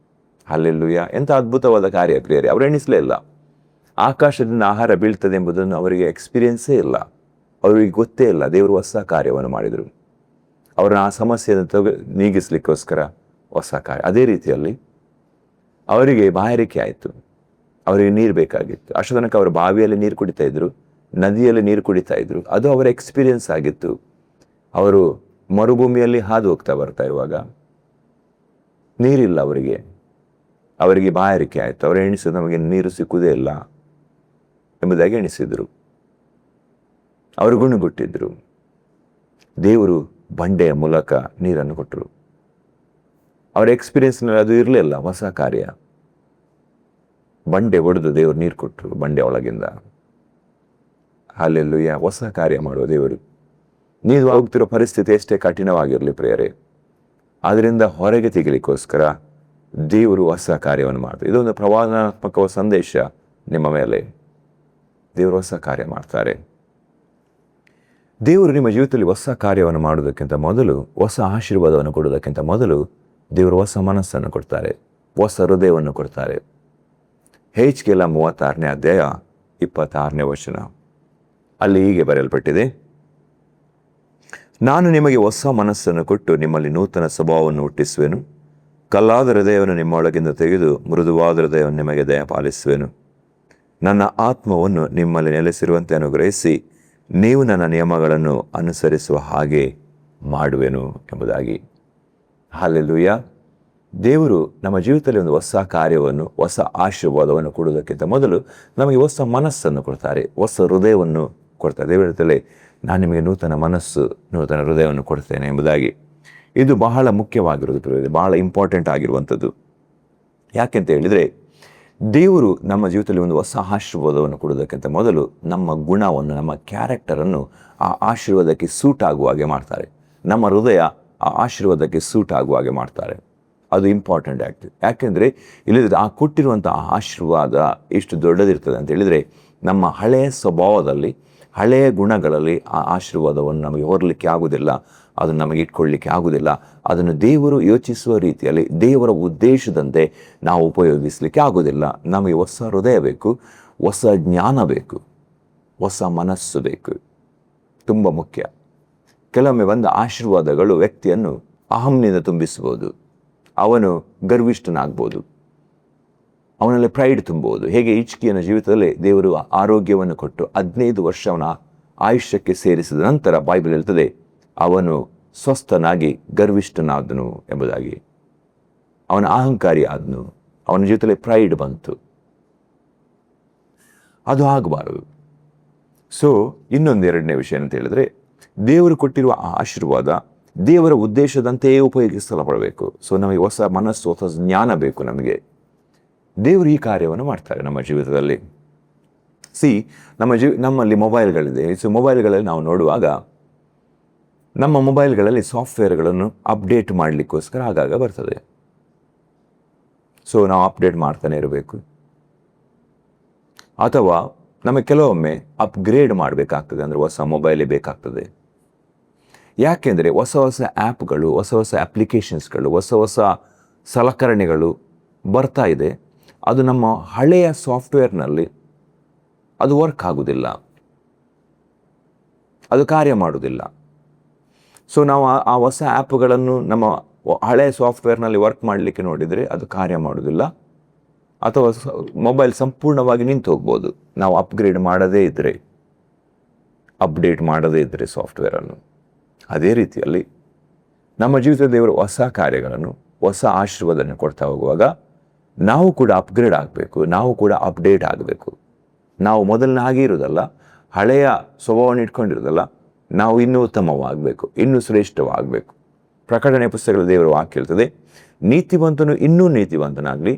ಹಲ್ಲೆಲೂಯಾ. ಎಂಥ ಅದ್ಭುತವಾದ ಕಾರ್ಯ ಪ್ರಿಯರೇ. ಅವರು ಎಣಿಸಲೇ ಇಲ್ಲ ಆಕಾಶದಿಂದ ಆಹಾರ ಬೀಳ್ತದೆ ಎಂಬುದನ್ನು. ಅವರಿಗೆ ಎಕ್ಸ್ಪೀರಿಯನ್ಸೇ ಇಲ್ಲ, ಅವರಿಗೆ ಗೊತ್ತೇ ಇಲ್ಲ. ದೇವರು ಹೊಸ ಕಾರ್ಯವನ್ನು ಮಾಡಿದರು. ಅವರನ್ನು ಆ ಸಮಸ್ಯೆಯನ್ನು ನೀಗಿಸಲಿಕ್ಕೋಸ್ಕರ ಹೊಸ ಕಾರ್ಯ. ಅದೇ ರೀತಿಯಲ್ಲಿ ಅವರಿಗೆ ಬಾಯಾರಿಕೆ ಆಯಿತು, ಅವರಿಗೆ ನೀರು ಬೇಕಾಗಿತ್ತು. ಅಷ್ಟು ತನಕ ಅವರು ಬಾವಿಯಲ್ಲಿ ನೀರು ಕುಡಿತಾ ಇದ್ರು, ನದಿಯಲ್ಲಿ ನೀರು ಕುಡಿತಾ ಇದ್ರು. ಅದು ಅವರ ಎಕ್ಸ್ಪೀರಿಯನ್ಸ್ ಆಗಿತ್ತು. ಅವರು ಮರುಭೂಮಿಯಲ್ಲಿ ಹಾದು ಹೋಗ್ತಾ ಬರ್ತಾ ಇರುವಾಗ ನೀರಿಲ್ಲ ಅವರಿಗೆ ಬಾಯಾರಿಕೆ ಆಯಿತು. ಅವರು ಎಣಿಸಿದ್ರು, ನಮಗೆ ನೀರು ಸಿಕ್ಕುವುದೇ ಇಲ್ಲ ಎಂಬುದಾಗಿ ಎಣಿಸಿದರು. ಅವರು ಗುಣಗುಟ್ಟಿದ್ರು. ದೇವರು ಬಂಡೆಯ ಮೂಲಕ ನೀರನ್ನು ಕೊಟ್ಟರು. ಅವರ ಎಕ್ಸ್ಪೀರಿಯನ್ಸ್ನಲ್ಲಿ ಅದು ಇರಲಿಲ್ಲ, ಹೊಸ ಕಾರ್ಯ. ಬಂಡೆ ಒಡೆದು ದೇವರು ನೀರು ಕೊಟ್ಟರು ಬಂಡೆ ಒಳಗಿಂದ. ಹಲ್ಲೆಲೂಯಾ. ಹೊಸ ಕಾರ್ಯ ಮಾಡುವ ದೇವರು. ನೀವು ಹೋಗ್ತಿರೋ ಪರಿಸ್ಥಿತಿ ಎಷ್ಟೇ ಕಠಿಣವಾಗಿರಲಿ ಪ್ರಿಯರೇ, ಅದರಿಂದ ಹೊರಗೆ ತೆಗಿಲಿಕ್ಕೋಸ್ಕರ ದೇವರು ಹೊಸ ಕಾರ್ಯವನ್ನು ಮಾಡ್ತಾರೆ. ಇದೊಂದು ಪ್ರವಾದನಾತ್ಮಕ ಸಂದೇಶ ನಿಮ್ಮ ಮೇಲೆ. ದೇವರು ಹೊಸ ಕಾರ್ಯ ಮಾಡ್ತಾರೆ. ದೇವರು ನಿಮ್ಮ ಜೀವಿತದಲ್ಲಿ ಹೊಸ ಕಾರ್ಯವನ್ನು ಮಾಡುವುದಕ್ಕಿಂತ ಮೊದಲು, ಹೊಸ ಆಶೀರ್ವಾದವನ್ನು ಕೊಡುವುದಕ್ಕಿಂತ ಮೊದಲು ದೇವರು ಹೊಸ ಮನಸ್ಸನ್ನು ಕೊಡ್ತಾರೆ, ಹೊಸ ಹೃದಯವನ್ನು ಕೊಡ್ತಾರೆ. ಹೆಜ್ಕೇಲ 36ನೇ ಅಧ್ಯಾಯ 26ನೇ ವಚನ, ಅಲ್ಲಿ ಹೀಗೆ ಬರೆಯಲ್ಪಟ್ಟಿದೆ, ನಾನು ನಿಮಗೆ ಹೊಸ ಮನಸ್ಸನ್ನು ಕೊಟ್ಟು ನಿಮ್ಮಲ್ಲಿ ನೂತನ ಸ್ವಭಾವವನ್ನು ಹುಟ್ಟಿಸುವೆನು. ಕಲ್ಲಾದ ಹೃದಯವನ್ನು ನಿಮ್ಮೊಳಗಿಂದ ತೆಗೆದು ಮೃದುವಾದ ಹೃದಯವನ್ನು ನಿಮಗೆ ದಯಪಾಲಿಸುವೆನು. ನನ್ನ ಆತ್ಮವನ್ನು ನಿಮ್ಮಲ್ಲಿ ನೆಲೆಸಿರುವಂತೆ ಅನುಗ್ರಹಿಸಿ ನೀವು ನನ್ನ ನಿಯಮಗಳನ್ನು ಅನುಸರಿಸುವ ಹಾಗೆ ಮಾಡುವೆನು ಎಂಬುದಾಗಿ. ಹಲ್ಲೆಲೂಯಾ. ದೇವರು ನಮ್ಮ ಜೀವಿತದಲ್ಲಿ ಒಂದು ಹೊಸ ಕಾರ್ಯವನ್ನು, ಹೊಸ ಆಶೀರ್ವಾದವನ್ನು ಕೊಡುವುದಕ್ಕಿಂತ ಮೊದಲು ನಮಗೆ ಹೊಸ ಮನಸ್ಸನ್ನು ಕೊಡ್ತಾರೆ, ಹೊಸ ಹೃದಯವನ್ನು ಕೊಡ್ತಾರೆ. ದೇವರ ಜೊತೆಲಿ ನಾನು ನಿಮಗೆ ನೂತನ ಮನಸ್ಸು, ನೂತನ ಹೃದಯವನ್ನು ಕೊಡ್ತೇನೆ ಎಂಬುದಾಗಿ. ಇದು ಬಹಳ ಮುಖ್ಯವಾಗಿರೋದು, ಬಹಳ ಇಂಪಾರ್ಟೆಂಟ್ ಆಗಿರುವಂಥದ್ದು. ಯಾಕೆಂತ ಹೇಳಿದರೆ, ದೇವರು ನಮ್ಮ ಜೀವಿತದಲ್ಲಿ ಒಂದು ಹೊಸ ಆಶೀರ್ವಾದವನ್ನು ಕೊಡೋದಕ್ಕಿಂತ ಮೊದಲು ನಮ್ಮ ಗುಣವನ್ನು, ನಮ್ಮ ಕ್ಯಾರೆಕ್ಟರನ್ನು ಆ ಆಶೀರ್ವಾದಕ್ಕೆ ಸೂಟ್ ಆಗುವ ಹಾಗೆ ಮಾಡ್ತಾರೆ. ನಮ್ಮ ಹೃದಯ ಆ ಆಶೀರ್ವಾದಕ್ಕೆ ಸೂಟ್ ಆಗುವ ಹಾಗೆ ಮಾಡ್ತಾರೆ. ಅದು ಇಂಪಾರ್ಟೆಂಟ್ ಆಗ್ತದೆ. ಯಾಕೆಂದರೆ ಇಲ್ಲಿದ್ರೆ ಆ ಕೊಟ್ಟಿರುವಂಥ ಆಶೀರ್ವಾದ ಎಷ್ಟು ದೊಡ್ಡದಿರ್ತದೆ ಅಂತ ಹೇಳಿದರೆ, ನಮ್ಮ ಹಳೆಯ ಸ್ವಭಾವದಲ್ಲಿ, ಹಳೆಯ ಗುಣಗಳಲ್ಲಿ ಆ ಆಶೀರ್ವಾದವನ್ನು ನಮಗೆ ಹೊರಲಿಕ್ಕೆ ಆಗುವುದಿಲ್ಲ, ಅದನ್ನು ನಮಗೆ ಇಟ್ಕೊಳ್ಳಿಕ್ಕೆ ಆಗುವುದಿಲ್ಲ. ಅದನ್ನು ದೇವರು ಯೋಚಿಸುವ ರೀತಿಯಲ್ಲಿ, ದೇವರ ಉದ್ದೇಶದಂತೆ ನಾವು ಉಪಯೋಗಿಸಲಿಕ್ಕೆ ಆಗೋದಿಲ್ಲ. ನಮಗೆ ಹೊಸ ಹೃದಯ ಬೇಕು, ಹೊಸ ಜ್ಞಾನ ಬೇಕು, ಹೊಸ ಮನಸ್ಸು ಬೇಕು. ತುಂಬ ಮುಖ್ಯ. ಕೆಲವೊಮ್ಮೆ ಬಂದ ಆಶೀರ್ವಾದಗಳು ವ್ಯಕ್ತಿಯನ್ನು ಅಹಂನಿಂದ ತುಂಬಿಸ್ಬೋದು, ಅವನು ಗರ್ವಿಷ್ಠನಾಗ್ಬೋದು, ಅವನಲ್ಲಿ ಪ್ರೈಡ್ ತುಂಬೋದು. ಹೇಗೆ ಹಿಜ್ಕೀಯನ ಜೀವಿತದಲ್ಲಿ ದೇವರು ಆರೋಗ್ಯವನ್ನು ಕೊಟ್ಟು 15 ವರ್ಷ ಅವನ ಆಯುಷ್ಯಕ್ಕೆ ಸೇರಿಸಿದ ನಂತರ ಬೈಬಲ್ ಹೇಳ್ತದೆ, ಅವನು ಸ್ವಸ್ಥನಾಗಿ ಗರ್ವಿಷ್ಠನಾದನು ಎಂಬುದಾಗಿ. ಅವನ ಅಹಂಕಾರಿ ಆದನು, ಅವನ ಜೀವಿತದಲ್ಲಿ ಪ್ರೈಡ್ ಬಂತು. ಅದು ಆಗಬಾರದು. ಸೊ ಎರಡನೇ ವಿಷಯ ಅಂತ ಹೇಳಿದ್ರೆ, ದೇವರು ಕೊಟ್ಟಿರುವ ಆ ಆಶೀರ್ವಾದ ದೇವರ ಉದ್ದೇಶದಂತೆಯೇ ಉಪಯೋಗಿಸಲ್ಪಡಬೇಕು. ಸೊ ನಮಗೆ ಹೊಸ ಮನಸ್ಸು, ಹೊಸ ಜ್ಞಾನ ಬೇಕು. ನಮಗೆ ದೇವರು ಈ ಕಾರ್ಯವನ್ನು ಮಾಡ್ತಾರೆ ನಮ್ಮ ಜೀವಿತದಲ್ಲಿ. ನಮ್ಮಲ್ಲಿ ಮೊಬೈಲ್ಗಳಿದೆ. ಸೊ ಮೊಬೈಲ್ಗಳಲ್ಲಿ ನಾವು ನೋಡುವಾಗ ನಮ್ಮ ಮೊಬೈಲ್ಗಳಲ್ಲಿ ಸಾಫ್ಟ್ವೇರ್ಗಳನ್ನು ಅಪ್ಡೇಟ್ ಮಾಡಲಿಕ್ಕೋಸ್ಕರ ಆಗಾಗ ಬರ್ತದೆ. ಸೊ ನಾವು ಅಪ್ಡೇಟ್ ಮಾಡ್ತಾನೆ ಇರಬೇಕು. ಅಥವಾ ನಮಗೆ ಕೆಲವೊಮ್ಮೆ ಅಪ್ಗ್ರೇಡ್ ಮಾಡಬೇಕಾಗ್ತದೆ, ಅಂದರೆ ಹೊಸ ಮೊಬೈಲೇ ಬೇಕಾಗ್ತದೆ. ಯಾಕೆಂದರೆ ಹೊಸ ಹೊಸ ಆ್ಯಪ್ಗಳು, ಹೊಸ ಹೊಸ ಅಪ್ಲಿಕೇಶನ್ಸ್ಗಳು, ಹೊಸ ಹೊಸ ಸಲಕರಣೆಗಳು ಬರ್ತಾ ಇದೆ. ಅದು ನಮ್ಮ ಹಳೆಯ ಸಾಫ್ಟ್ವೇರ್ನಲ್ಲಿ ಅದು ವರ್ಕ್ ಆಗೋದಿಲ್ಲ, ಅದು ಕಾರ್ಯ ಮಾಡೋದಿಲ್ಲ. ಸೊ ನಾವು ಆ ಹೊಸ ಆ್ಯಪ್ಗಳನ್ನು ನಮ್ಮ ಹಳೆಯ ಸಾಫ್ಟ್ವೇರ್ನಲ್ಲಿ ವರ್ಕ್ ಮಾಡಲಿಕ್ಕೆ ನೋಡಿದರೆ ಅದು ಕಾರ್ಯ ಮಾಡೋದಿಲ್ಲ, ಅಥವಾ ಮೊಬೈಲ್ ಸಂಪೂರ್ಣವಾಗಿ ನಿಂತು ಹೋಗ್ಬೋದು ನಾವು ಅಪ್ಗ್ರೇಡ್ ಮಾಡದೇ ಇದ್ದರೆ, ಅಪ್ಡೇಟ್ ಮಾಡದೇ ಇದ್ದರೆ ಸಾಫ್ಟ್ವೇರನ್ನು. ಅದೇ ರೀತಿಯಲ್ಲಿ ನಮ್ಮ ಜೀವಿತದ ದೇವರು ಹೊಸ ಕಾರ್ಯಗಳನ್ನು, ಹೊಸ ಆಶೀರ್ವಾದವನ್ನು ಕೊಡ್ತಾ ಹೋಗುವಾಗ ನಾವು ಕೂಡ ಅಪ್ಗ್ರೇಡ್ ಆಗಬೇಕು, ನಾವು ಕೂಡ ಅಪ್ಡೇಟ್ ಆಗಬೇಕು. ನಾವು ಮೊದಲನೇ ಹಾಗೆ ಇರೋದಲ್ಲ, ಹಳೆಯ ಸ್ವಭಾವವನ್ನು ಇಟ್ಕೊಂಡಿರೋದಲ್ಲ, ನಾವು ಇನ್ನೂ ಉತ್ತಮವಾಗಬೇಕು, ಇನ್ನೂ ಶ್ರೇಷ್ಠವಾಗಬೇಕು. ಪ್ರಕಟಣೆ ಪುಸ್ತಕದ ದೇವರು ವಾಕ್ಯ ಹೇಳ್ತದೆ, ನೀತಿವಂತನು ಇನ್ನೂ ನೀತಿವಂತನಾಗಲಿ,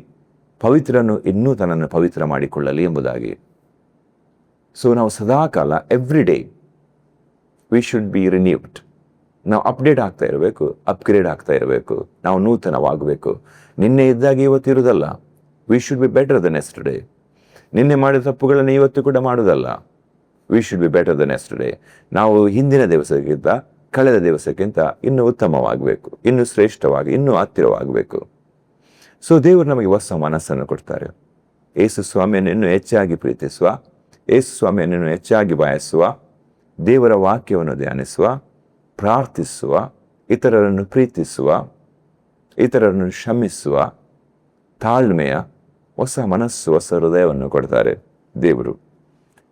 ಪವಿತ್ರನು ಇನ್ನೂ ತನ್ನನ್ನು ಪವಿತ್ರ ಮಾಡಿಕೊಳ್ಳಲಿ ಎಂಬುದಾಗಿ. ಸೊ ನಾವು ಸದಾಕಾಲ every day we should be renewed. ನಾವು ಅಪ್ಡೇಟ್ ಆಗ್ತಾ ಇರಬೇಕು, ಅಪ್ಗ್ರೇಡ್ ಆಗ್ತಾ ಇರಬೇಕು, ನಾವು ನೂತನವಾಗಬೇಕು. ನಿನ್ನೆ ಇದ್ದಾಗ ಇವತ್ತಿರುವುದಲ್ಲ. We should be better than yesterday. ನಿನ್ನೆ ಮಾಡಿದ ತಪ್ಪುಗಳನ್ನು ಇವತ್ತು ಕೂಡ ಮಾಡೋದಲ್ಲ. We should be better than yesterday. ನಾವು ಹಿಂದಿನ ದಿವಸಕ್ಕಿಂತ, ಕಳೆದ ದಿವಸಕ್ಕಿಂತ ಇನ್ನೂ ಉತ್ತಮವಾಗಬೇಕು, ಇನ್ನೂ ಶ್ರೇಷ್ಠವಾಗಿ, ಇನ್ನೂ ಹತ್ತಿರವಾಗಬೇಕು. ಸೊ ದೇವರು ನಮಗೆ ಹೊಸ ಮನಸ್ಸನ್ನು ಕೊಡ್ತಾರೆ. ಯೇಸು ಸ್ವಾಮಿಯನ್ನು ಇನ್ನೂ ಹೆಚ್ಚಾಗಿ ಪ್ರೀತಿಸುವ, ಯೇಸು ಸ್ವಾಮಿಯನ್ನು ಇನ್ನೂ ಹೆಚ್ಚಾಗಿ ಬಯಸುವ, ದೇವರ ವಾಕ್ಯವನ್ನು ಧ್ಯಾನಿಸುವ, ಪ್ರಾರ್ಥಿಸುವ, ಇತರರನ್ನು ಪ್ರೀತಿಸುವ, ಇತರರನ್ನು ಕ್ಷಮಿಸುವ ತಾಳ್ಮೆಯ ಹೊಸ ಮನಸ್ಸು, ಹೊಸ ಹೃದಯವನ್ನು ಕೊಡ್ತಾರೆ ದೇವರು.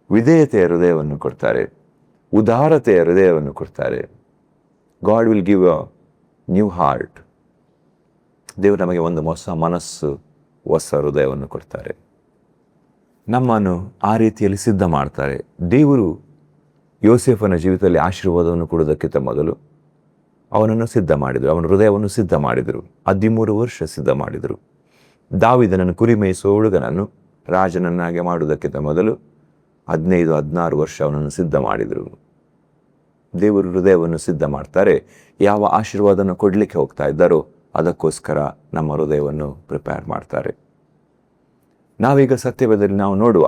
ವಿಧೇಯತೆಯ ಹೃದಯವನ್ನು ಕೊಡ್ತಾರೆ, ಉದಾರತೆಯ ಹೃದಯವನ್ನು ಕೊಡ್ತಾರೆ. God will give a new heart. ದೇವರು ನಮಗೆ ಒಂದು ಹೊಸ ಮನಸ್ಸು, ಹೊಸ ಹೃದಯವನ್ನು ಕೊಡ್ತಾರೆ. ನಮ್ಮನ್ನು ಆ ರೀತಿಯಲ್ಲಿ ಸಿದ್ಧ ಮಾಡ್ತಾರೆ. ದೇವರು ಯೋಸೇಫನ ಜೀವಿತದಲ್ಲಿ ಆಶೀರ್ವಾದವನ್ನು ಕೊಡುವುದಕ್ಕಿಂತ ಮೊದಲು ಅವನನ್ನು ಸಿದ್ಧ ಮಾಡಿದರು, ಅವನ ಹೃದಯವನ್ನು ಸಿದ್ಧ ಮಾಡಿದರು. 13 ವರ್ಷ ಸಿದ್ಧ ಮಾಡಿದರು. ದಾವೀದನನ್ನು ಕುರಿಮೇಯಿಸುವ ಹುಡುಗನನ್ನು ರಾಜನನ್ನಾಗಿ ಮಾಡುವುದಕ್ಕಿಂತ ಮೊದಲು 15-16 ವರ್ಷ ಅವನನ್ನು ಸಿದ್ಧ ಮಾಡಿದರು. ದೇವರು ಹೃದಯವನ್ನು ಸಿದ್ಧ ಮಾಡ್ತಾರೆ. ಯಾವ ಆಶೀರ್ವಾದವನ್ನು ಕೊಡಲಿಕ್ಕೆ ಹೋಗ್ತಾ ಇದ್ದಾರೋ ಅದಕ್ಕೋಸ್ಕರ ನಮ್ಮ ಹೃದಯವನ್ನು ಪ್ರಿಪೇರ್ ಮಾಡ್ತಾರೆ. ನಾವೀಗ ಸತ್ಯವೇದದಲ್ಲಿ ನಾವು ನೋಡುವ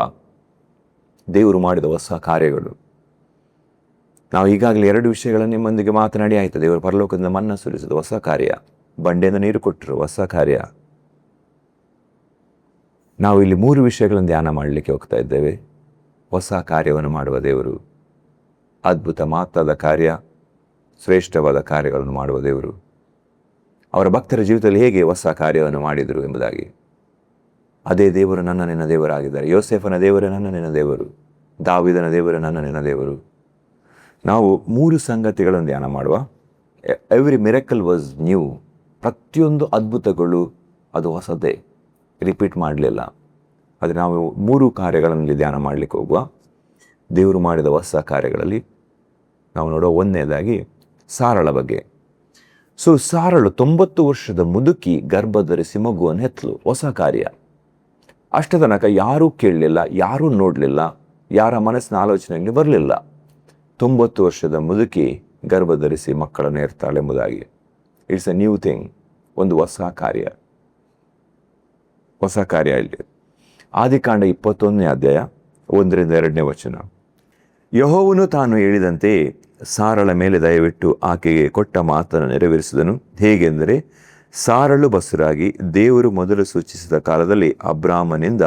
ದೇವರು ಮಾಡಿದ ಹೊಸ ಕಾರ್ಯಗಳು, ನಾವು ಈಗಾಗಲೇ 2 ವಿಷಯಗಳನ್ನು ನಿಮ್ಮೊಂದಿಗೆ ಮಾತನಾಡಿ ಆಯಿತು. ದೇವರು ಪರಲೋಕದಿಂದ ಮನ್ನಾ ಸುರಿಸಿದ ಹೊಸ ಕಾರ್ಯ, ಬಂಡೆಯಿಂದ ನೀರು ಕೊಟ್ಟರು ಹೊಸ ಕಾರ್ಯ. ನಾವು ಇಲ್ಲಿ 3 ವಿಷಯಗಳನ್ನು ಧ್ಯಾನ ಮಾಡಲಿಕ್ಕೆ ಹೋಗ್ತಾ ಇದ್ದೇವೆ. ಹೊಸ ಕಾರ್ಯವನ್ನು ಮಾಡುವ ದೇವರು, ಅದ್ಭುತ ಮಾತಾದ ಕಾರ್ಯ, ಶ್ರೇಷ್ಠವಾದ ಕಾರ್ಯಗಳನ್ನು ಮಾಡುವ ದೇವರು, ಅವರ ಭಕ್ತರ ಜೀವಿತದಲ್ಲಿ ಹೇಗೆ ಹೊಸ ಕಾರ್ಯವನ್ನು ಮಾಡಿದರು ಎಂಬುದಾಗಿ. ಅದೇ ದೇವರು ನನ್ನ ನಿನ್ನ ದೇವರಾಗಿದ್ದಾರೆ. ಯೋಸೇಫನ ದೇವರು ನನ್ನ ನಿನ್ನ ದೇವರು, ದಾವೀದನ ದೇವರು ನನ್ನ ನಿನ್ನ ದೇವರು. ನಾವು 3 ಸಂಗತಿಗಳನ್ನು ಧ್ಯಾನ ಮಾಡುವ. Every miracle was new. ಪ್ರತಿಯೊಂದು ಅದ್ಭುತಗಳು ಅದು ಹೊಸದೇ, ರಿಪೀಟ್ ಮಾಡಲಿಲ್ಲ. ಆದರೆ ನಾವು 3 ಕಾರ್ಯಗಳಲ್ಲಿ ಧ್ಯಾನ ಮಾಡಲಿಕ್ಕೆ ಹೋಗುವ. ದೇವರು ಮಾಡಿದ ಹೊಸ ಕಾರ್ಯಗಳಲ್ಲಿ ನಾವು ನೋಡುವ 1ನೇದಾಗಿ ಸಾರಳ ಬಗ್ಗೆ. ಸಾರಳು 90 ವರ್ಷದ ಮುದುಕಿ ಗರ್ಭ ಧರಿಸಿ ಮಗುವನ್ನು ಹೆತ್ತಲು. ಹೊಸ ಕಾರ್ಯ. ಅಷ್ಟ ತನಕ ಯಾರೂ ಕೇಳಲಿಲ್ಲ, ಯಾರೂ ನೋಡಲಿಲ್ಲ, ಯಾರ ಮನಸ್ಸಿನ ಆಲೋಚನೆಯಲ್ಲಿ ಬರಲಿಲ್ಲ. 90 ವರ್ಷದ ಮುದುಕಿ ಗರ್ಭ ಧರಿಸಿ ಮಕ್ಕಳನ್ನು ಹೆರ್ತಾಳೆ ಎಂಬುದಾಗಿ. It's A new thing. ಒಂದು ಹೊಸ ಕಾರ್ಯ. ಹೊಸ ಕಾರ್ಯ ಇಲ್ಲಿ. ಆದಿಕಾಂಡ 21ನೇ ಅಧ್ಯಾಯ 1ರಿಂದ 2ನೇ ವಚನ. ಯೆಹೋವನು ತಾನು ಹೇಳಿದಂತೆ ಸಾರಳ ಮೇಲೆ ದಯವಿಟ್ಟು ಆಕೆಗೆ ಕೊಟ್ಟ ಮಾತನ್ನು ನೆರವೇರಿಸಿದನು. ಹೇಗೆಂದರೆ, ಸಾರಳು ಬಸುರಾಗಿ ದೇವರು ಮೊದಲು ಸೂಚಿಸಿದ ಕಾಲದಲ್ಲಿ ಅಬ್ರಾಮನಿಂದ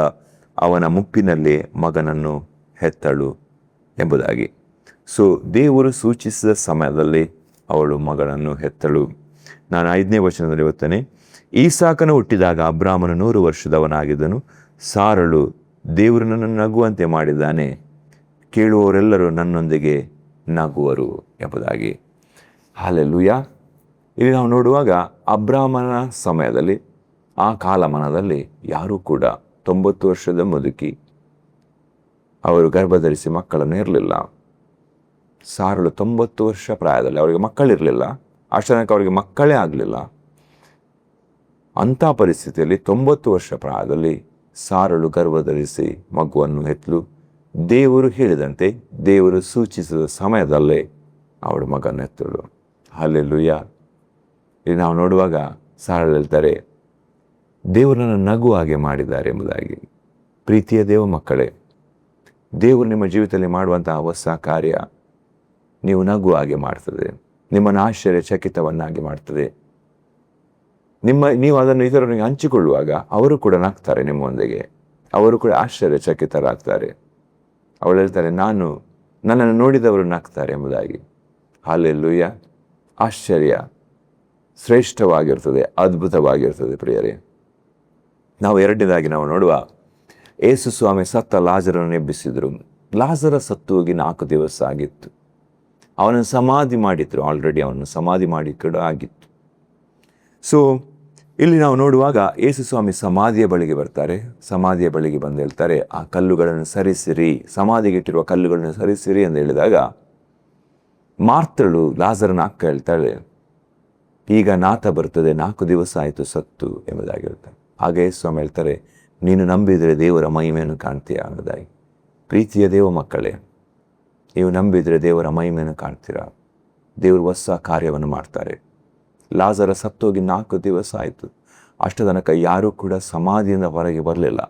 ಅವನ ಮುಪ್ಪಿನಲ್ಲೇ ಮಗನನ್ನು ಹೆತ್ತಳು ಎಂಬುದಾಗಿ. ದೇವರು ಸೂಚಿಸಿದ ಸಮಯದಲ್ಲಿ ಅವಳು ಮಗನನ್ನು ಹೆತ್ತಳು. ನಾನು 5ನೇ ವಚನದಲ್ಲಿ ಓದ್ತೇನೆ. ಈಸಾಕನು ಹುಟ್ಟಿದಾಗ ಅಬ್ರಾಮನು 100 ವರ್ಷದವನಾಗಿದ್ದನು. ಸಾರಳು ದೇವರು ನನ್ನನ್ನು ನಗುವಂತೆ ಮಾಡಿದ್ದಾನೆ, ಕೇಳುವವರೆಲ್ಲರೂ ನನ್ನೊಂದಿಗೆ ನಗುವರು ಎಂಬುದಾಗಿ. ಹಲ್ಲೆಲೂಯಾ. ಇಲ್ಲಿ ನಾವು ನೋಡುವಾಗ ಅಬ್ರಾಮನ ಸಮಯದಲ್ಲಿ, ಆ ಕಾಲಮಾನದಲ್ಲಿ ಯಾರೂ ಕೂಡ 90 ವರ್ಷದ ಮುದುಕಿ, ಅವರು ಗರ್ಭಧರಿಸಿ ಮಕ್ಕಳನ್ನು ಇರಲಿಲ್ಲ. ಸಾರಳು 90 ವರ್ಷ ಪ್ರಾಯದಲ್ಲಿ, ಅವರಿಗೆ ಮಕ್ಕಳಿರಲಿಲ್ಲ. ಅಷ್ಟನಕ್ಕೆ ಅವರಿಗೆ ಮಕ್ಕಳೇ ಆಗಲಿಲ್ಲ. ಅಂಥ ಪರಿಸ್ಥಿತಿಯಲ್ಲಿ 90 ವರ್ಷ ಪ್ರಾಯದಲ್ಲಿ ಸಾರಳು ಗರ್ಭಧರಿಸಿ ಮಗುವನ್ನು ಹೆತ್ತಲು. ದೇವರು ಹೇಳಿದಂತೆ, ದೇವರು ಸೂಚಿಸಿದ ಸಮಯದಲ್ಲೇ ಅವಳು ಮಗನ ಹೆತ್ತಳು. ಹಲ್ಲೆಲೂಯಾ. ಇಲ್ಲಿ ನಾವು ನೋಡುವಾಗ ಸಾರಳು ಹೇಳ್ತಾರೆ, ದೇವರನ್ನು ನಗು ಹಾಗೆ ಮಾಡಿದ್ದಾರೆ ಎಂಬುದಾಗಿ. ಪ್ರೀತಿಯ ದೇವ ಮಕ್ಕಳೇ, ದೇವರು ನಿಮ್ಮ ಜೀವಿತದಲ್ಲಿ ಮಾಡುವಂತಹ ಹೊಸ ಕಾರ್ಯ ನೀವು ನಗು ಹಾಗೆ ಮಾಡ್ತದೆ, ನಿಮ್ಮನ್ನು ಆಶ್ಚರ್ಯಚಕಿತವನ್ನಾಗಿ ಮಾಡ್ತದೆ. ನೀವು ಅದನ್ನು ಇತರರಿಗೆ ಹಂಚಿಕೊಳ್ಳುವಾಗ ಅವರು ಕೂಡ ನಗ್ತಾರೆ ನಿಮ್ಮೊಂದಿಗೆ, ಅವರು ಕೂಡ ಆಶ್ಚರ್ಯಚಕಿತರಾಗ್ತಾರೆ. ಅವಳು ಹೇಳ್ತಾರೆ, ನನ್ನನ್ನು ನೋಡಿದವರು ನಗ್ತಾರೆ ಎಂಬುದಾಗಿ. ಹಲ್ಲೆಲೂಯಾ. ಆಶ್ಚರ್ಯ ಶ್ರೇಷ್ಠವಾಗಿರ್ತದೆ, ಅದ್ಭುತವಾಗಿರ್ತದೆ ಪ್ರಿಯರೇ. ನಾವು 2ನೇದಾಗಿ ನಾವು ನೋಡುವ, ಯೇಸು ಸ್ವಾಮಿ ಸತ್ತ ಲಾಜರನ್ನು ಎಬ್ಬಿಸಿದರು. ಲಾಜರ ಸತ್ತು ಹೋಗಿ 4 ದಿವಸ ಆಗಿತ್ತು. ಅವನನ್ನು ಸಮಾಧಿ ಮಾಡಿದ್ರು. ಆಲ್ರೆಡಿ ಅವನನ್ನು ಸಮಾಧಿ ಮಾಡಿ ಕೂಡ ಆಗಿತ್ತು. ಇಲ್ಲಿ ನಾವು ನೋಡುವಾಗ ಯೇಸು ಸ್ವಾಮಿ ಸಮಾಧಿಯ ಬಳಿಗೆ ಬರ್ತಾರೆ. ಸಮಾಧಿಯ ಬಳಿಗೆ ಬಂದು ಹೇಳ್ತಾರೆ, ಆ ಕಲ್ಲುಗಳನ್ನು ಸರಿಸಿರಿ, ಸಮಾಧಿಗೆ ಇಟ್ಟಿರುವ ಕಲ್ಲುಗಳನ್ನು ಸರಿಸಿರಿ ಎಂದು ಹೇಳಿದಾಗ, ಮಾರ್ತಳು ಲಾಜರನ ಅಕ್ಕ ಹೇಳ್ತಾಳೆ, ಈಗ ನಾತ ಬರ್ತದೆ, 4 ದಿವಸ ಆಯಿತು ಸತ್ತು ಎಂಬುದಾಗಿ ಹೇಳ್ತಾರೆ. ಹಾಗೆ ಯೇಸು ಸ್ವಾಮಿ ಹೇಳ್ತಾರೆ, ನೀನು ನಂಬಿದರೆ ದೇವರ ಮಹಿಮೆಯನ್ನು ಕಾಣ್ತೀಯ ಎಂಬುದಾಗಿ. ಪ್ರೀತಿಯ ದೇವ ಮಕ್ಕಳೇ, ನೀವು ನಂಬಿದರೆ ದೇವರ ಮಹಿಮೆಯನ್ನು ಕಾಣ್ತೀರಾ. ದೇವರು ಹೊಸ ಕಾರ್ಯವನ್ನು ಮಾಡ್ತಾರೆ. ಲಾಜರ ಸತ್ತೋಗಿ 4 ದಿವಸ ಆಯಿತು. ಅಷ್ಟ ತನಕ ಯಾರೂ ಕೂಡ ಸಮಾಧಿಯಿಂದ ಹೊರಗೆ ಬರಲಿಲ್ಲ.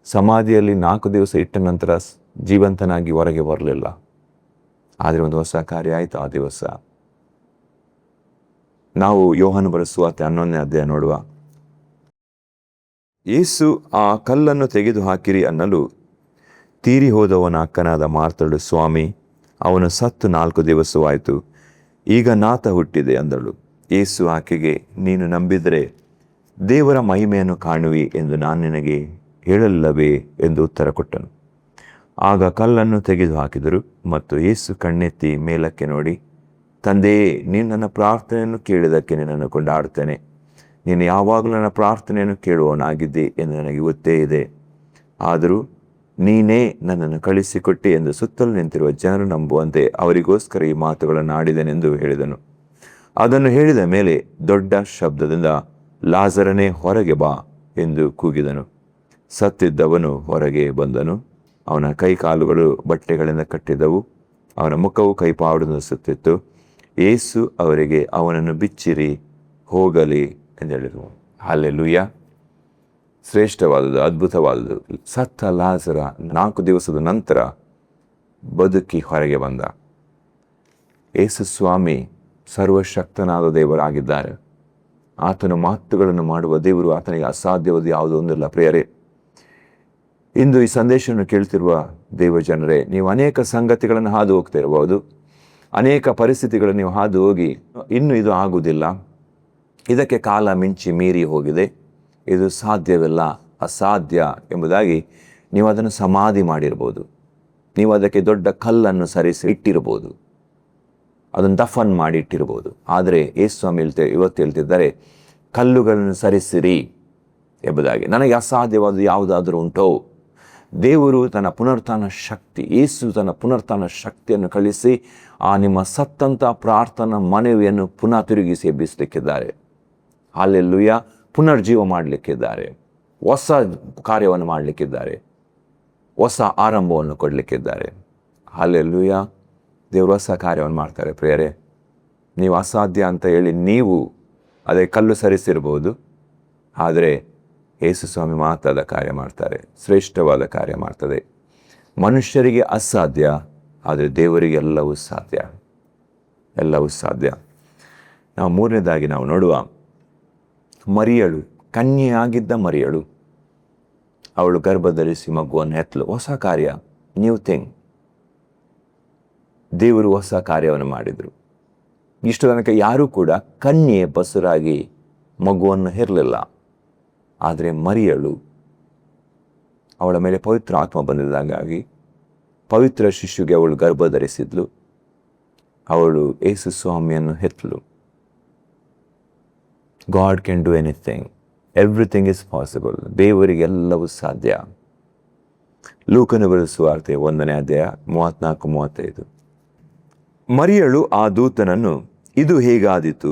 ಸಮಾಧಿಯಲ್ಲಿ 4 ದಿವಸ ಇಟ್ಟ ನಂತರ ಜೀವಂತನಾಗಿ ಹೊರಗೆ ಬರಲಿಲ್ಲ. ಆದರೆ ಒಂದು ಹೊಸ ಕಾರ್ಯ ಆಯಿತು ಆ ದಿವಸ. ನಾವು ಯೋಹಾನ ಬರೆದ ಸುವಾರ್ತೆ 11ನೇ ಅಧ್ಯಾಯ ನೋಡುವ. ಯೇಸು ಆ ಕಲ್ಲನ್ನು ತೆಗೆದು ಹಾಕಿರಿ ಅನ್ನಲು ತೀರಿ ಹೋದವನ ಅಕ್ಕನಾದ ಮಾರ್ತಳು, ಸ್ವಾಮಿ, ಅವನು ಸತ್ತು 4 ದಿವಸವಾಯಿತು, ಈಗ ನಾತ ಹುಟ್ಟಿದೆ ಅಂದಳು. ಯೇಸು ಆಕೆಗೆ, ನೀನು ನಂಬಿದರೆ ದೇವರ ಮಹಿಮೆಯನ್ನು ಕಾಣುವಿ ಎಂದು ನಾನು ನಿನಗೆ ಹೇಳಲ್ಲವೇ ಎಂದು ಉತ್ತರ ಕೊಟ್ಟನು. ಆಗ ಕಲ್ಲನ್ನು ತೆಗೆದು ಹಾಕಿದರು. ಮತ್ತು ಯೇಸು ಕಣ್ಣೆತ್ತಿ ಮೇಲಕ್ಕೆ ನೋಡಿ, ತಂದೆಯೇ, ನೀನು ನನ್ನ ಪ್ರಾರ್ಥನೆಯನ್ನು ಕೇಳಿದ್ದಕ್ಕೆ ನಿನ್ನನ್ನು ಕೊಂಡಾಡುತ್ತೇನೆ. ನೀನು ಯಾವಾಗಲೂ ನನ್ನ ಪ್ರಾರ್ಥನೆಯನ್ನು ಕೇಳುವವನಾಗಿದ್ದೆ ಎಂದು ನನಗೆ ಗೊತ್ತೇ ಇದೆ. ಆದರೂ ನೀನೇ ನನ್ನನ್ನು ಕಳಿಸಿಕೊಟ್ಟೆ ಎಂದು ಸುತ್ತಲೂ ನಿಂತಿರುವ ಜನರು ನಂಬುವಂತೆ ಅವರಿಗೋಸ್ಕರ ಈ ಮಾತುಗಳನ್ನು ಆಡಿದೆನೆಂದು ಹೇಳಿದನು. ಅದನ್ನು ಹೇಳಿದ ಮೇಲೆ ದೊಡ್ಡ ಶಬ್ದದಿಂದ, ಲಾಜರನೇ ಹೊರಗೆ ಬಾ ಎಂದು ಕೂಗಿದನು. ಸತ್ತಿದ್ದವನು ಹೊರಗೆ ಬಂದನು. ಅವನ ಕೈ ಕಾಲುಗಳು ಬಟ್ಟೆಗಳಿಂದ ಕಟ್ಟಿದ್ದವು, ಅವನ ಮುಖವು ಕೈಪಾಡುವುದು ಸುತ್ತಿತ್ತು. ಯೇಸು ಅವರಿಗೆ, ಅವನನ್ನು ಬಿಚ್ಚಿರಿ, ಹೋಗಲಿ ಎಂದು ಹೇಳಿದರು. ಹಲ್ಲೆಲೂಯಾ. ಶ್ರೇಷ್ಠವಾದುದು, ಅದ್ಭುತವಾದುದು. ಸತ್ತ ಲಾಜರ 4 ದಿವಸದ ನಂತರ ಬದುಕಿ ಹೊರಗೆ ಬಂದ. ಯೇಸು ಸ್ವಾಮಿ ಸರ್ವಶಕ್ತನಾದ ದೇವರಾಗಿದ್ದಾರೆ. ಆತನ ಮಾತುಗಳನ್ನು ಮಾಡುವ ದೇವರು, ಆತನಿಗೆ ಅಸಾಧ್ಯವಾದ ಯಾವುದೊಂದಿಲ್ಲ. ಪ್ರಿಯರೇ, ಇಂದು ಈ ಸಂದೇಶವನ್ನು ಕೇಳ್ತಿರುವ ದೇವ ಜನರೇ, ನೀವು ಅನೇಕ ಸಂಗತಿಗಳನ್ನು ಹಾದು ಹೋಗ್ತಾ ಇರಬಹುದು, ಅನೇಕ ಪರಿಸ್ಥಿತಿಗಳನ್ನು ನೀವು ಹಾದು ಹೋಗಿ ಇನ್ನೂ ಇದು ಆಗುವುದಿಲ್ಲ, ಇದಕ್ಕೆ ಕಾಲ ಮಿಂಚಿ ಮೀರಿ ಹೋಗಿದೆ, ಇದು ಸಾಧ್ಯವಿಲ್ಲ, ಅಸಾಧ್ಯ ಎಂಬುದಾಗಿ ನೀವು ಅದನ್ನು ಸಮಾಧಿ ಮಾಡಿರ್ಬೋದು. ನೀವು ಅದಕ್ಕೆ ದೊಡ್ಡ ಕಲ್ಲನ್ನು ಸರಿಸಿ ಇಟ್ಟಿರ್ಬೋದು, ಅದನ್ನು ದಫನ್ ಮಾಡಿ ಇಟ್ಟಿರ್ಬೋದು. ಆದರೆ ಯೇಸು ಸ್ವಾಮಿ ಇವತ್ತು ಹೇಳ್ತಿದ್ದಾರೆ, ಕಲ್ಲುಗಳನ್ನು ಸರಿಸಿರಿ ಎಂಬುದಾಗಿ. ನನಗೆ ಅಸಾಧ್ಯವಾದ ಯಾವುದಾದ್ರೂ ಉಂಟೋ? ದೇವರು ತನ್ನ ಪುನರುತ್ಥಾನ ಶಕ್ತಿ, ಯೇಸು ತನ್ನ ಪುನರುತ್ಥಾನ ಶಕ್ತಿಯನ್ನು ಕಳಿಸಿ ಆ ನಿಮ್ಮ ಸತ್ತಂಥ ಪ್ರಾರ್ಥನಾ ಮನವಿಯನ್ನು ಪುನಃ ತಿರುಗಿಸಿ ಎಬ್ಬಿಸಲಿಕ್ಕಿದ್ದಾರೆ. ಹಲ್ಲೆಲೂಯಾ. ಪುನರ್ಜೀವ ಮಾಡಲಿಕ್ಕಿದ್ದಾರೆ, ಹೊಸ ಕಾರ್ಯವನ್ನು ಮಾಡಲಿಕ್ಕಿದ್ದಾರೆ, ಹೊಸ ಆರಂಭವನ್ನು ಕೊಡಲಿಕ್ಕಿದ್ದಾರೆ. ಹಲ್ಲೆಲೂಯಾ. ದೇವರು ಹೊಸ ಕಾರ್ಯವನ್ನು ಮಾಡ್ತಾರೆ. ಪ್ರಿಯರೇ, ನೀವು ಅಸಾಧ್ಯ ಅಂತ ಹೇಳಿ ನೀವು ಅದೇ ಕಲ್ಲು ಸರಿಸಿರ್ಬೋದು, ಆದರೆ ಯೇಸು ಸ್ವಾಮಿ ಮಾತಾದ ಕಾರ್ಯ ಮಾಡ್ತಾರೆ, ಶ್ರೇಷ್ಠವಾದ ಕಾರ್ಯ ಮಾಡ್ತದೆ. ಮನುಷ್ಯರಿಗೆ ಅಸಾಧ್ಯ, ಆದರೆ ದೇವರಿಗೆ ಎಲ್ಲವೂ ಸಾಧ್ಯ, ಎಲ್ಲವೂ ಸಾಧ್ಯ. ನಾವು ಮೂರನೇದಾಗಿ ನಾವು ನೋಡುವ ಮರಿಯಳು, ಕನ್ಯೆಯಾಗಿದ್ದ ಮರಿಯಳು, ಅವಳು ಗರ್ಭಧರಿಸಿ ಮಗುವನ್ನು ಹೆತ್ತಲು. ಹೊಸ ಕಾರ್ಯ, ನ್ಯೂ ಥಿಂಗ್. ದೇವರು ಹೊಸ ಕಾರ್ಯವನ್ನು ಮಾಡಿದರು. ಇಷ್ಟು ತನಕ ಯಾರೂ ಕೂಡ ಕನ್ಯೆ ಬಸುರಾಗಿ ಮಗುವನ್ನು ಹೆರಲಿಲ್ಲ. ಆದರೆ ಮರಿಯಳು, ಅವಳ ಮೇಲೆ ಪವಿತ್ರ ಆತ್ಮ ಬಂದಿದ್ದಾಗಾಗಿ ಪವಿತ್ರ ಶಿಶುಗೆ ಅವಳು ಗರ್ಭಧರಿಸಿದ್ಲು, ಅವಳು ಯೇಸು ಸ್ವಾಮಿಯನ್ನು ಹೆತ್ತಲು. God can do anything, everything is possible. ದೇವರಿಗೆ ಎಲ್ಲವೂ ಸಾಧ್ಯ. ಲೂಕನ ಬರೆದ ಸುವಾರ್ತೆ 1ನೇ ಅಧ್ಯಾಯ 34-35. ಮರಿಯಳು ಆ ದೂತನನ್ನು, ಇದು ಹೇಗಾದೀತು,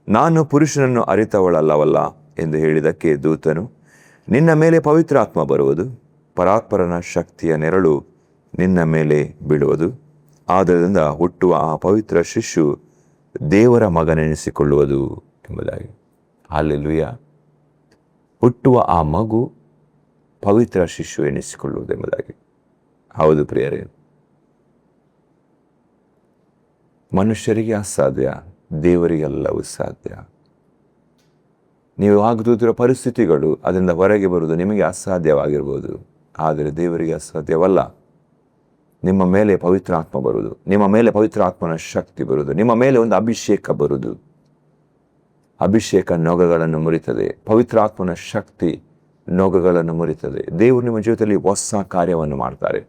ನಾನು ಪುರುಷನನ್ನು ಅರಿತವಳಲ್ಲವಲ್ಲ ಎಂದು ಹೇಳಿದಕ್ಕೆ ದೂತನು, ನಿನ್ನ ಮೇಲೆ ಪವಿತ್ರಾತ್ಮ ಬರುವುದು, ಪರಾತ್ಪರನ ಶಕ್ತಿಯ ನೆರಳು ನಿನ್ನ ಮೇಲೆ ಬೀಳುವುದು, ಆದ್ದರಿಂದ ಹುಟ್ಟುವ ಆ ಪವಿತ್ರ ಶಿಶು ದೇವರ ಮಗನೆನಿಸಿಕೊಳ್ಳುವುದು ಎಂಬುದಾಗಿ. ಹಲ್ಲೆಲೂಯಾ. ಹುಟ್ಟುವ ಆ ಮಗು ಪವಿತ್ರ ಶಿಶು ಎನಿಸಿಕೊಳ್ಳುವುದು ಎಂಬುದಾಗಿ. ಹೌದು ಪ್ರಿಯರೇ, ಮನುಷ್ಯರಿಗೆ ಅಸಾಧ್ಯ, ದೇವರಿಗೆಲ್ಲವೂ ಸಾಧ್ಯ. ನೀವು ಆಗುತ್ತಿರುವ ಪರಿಸ್ಥಿತಿಗಳು ಅದರಿಂದ ಹೊರಗೆ ಬರುವುದು ನಿಮಗೆ ಅಸಾಧ್ಯವಾಗಿರ್ಬೋದು, ಆದರೆ ದೇವರಿಗೆ ಅಸಾಧ್ಯವಲ್ಲ. ನಿಮ್ಮ ಮೇಲೆ ಪವಿತ್ರಾತ್ಮ ಬರುವುದು, ನಿಮ್ಮ ಮೇಲೆ ಪವಿತ್ರಾತ್ಮನ ಶಕ್ತಿ ಬರುವುದು, ನಿಮ್ಮ ಮೇಲೆ ಒಂದು ಅಭಿಷೇಕ ಬರುವುದು. ಅಭಿಷೇಕ ನೊಗಗಳನ್ನು ಮುರಿತದೆ, ಪವಿತ್ರಾತ್ಮನ ಶಕ್ತಿ ನೊಗಗಳನ್ನು ಮುರಿತದೆ. ದೇವರು ನಿಮ್ಮ ಜೀವಿತದಲ್ಲಿ ಹೊಸ ಕಾರ್ಯವನ್ನು ಮಾಡ್ತಾರೆ,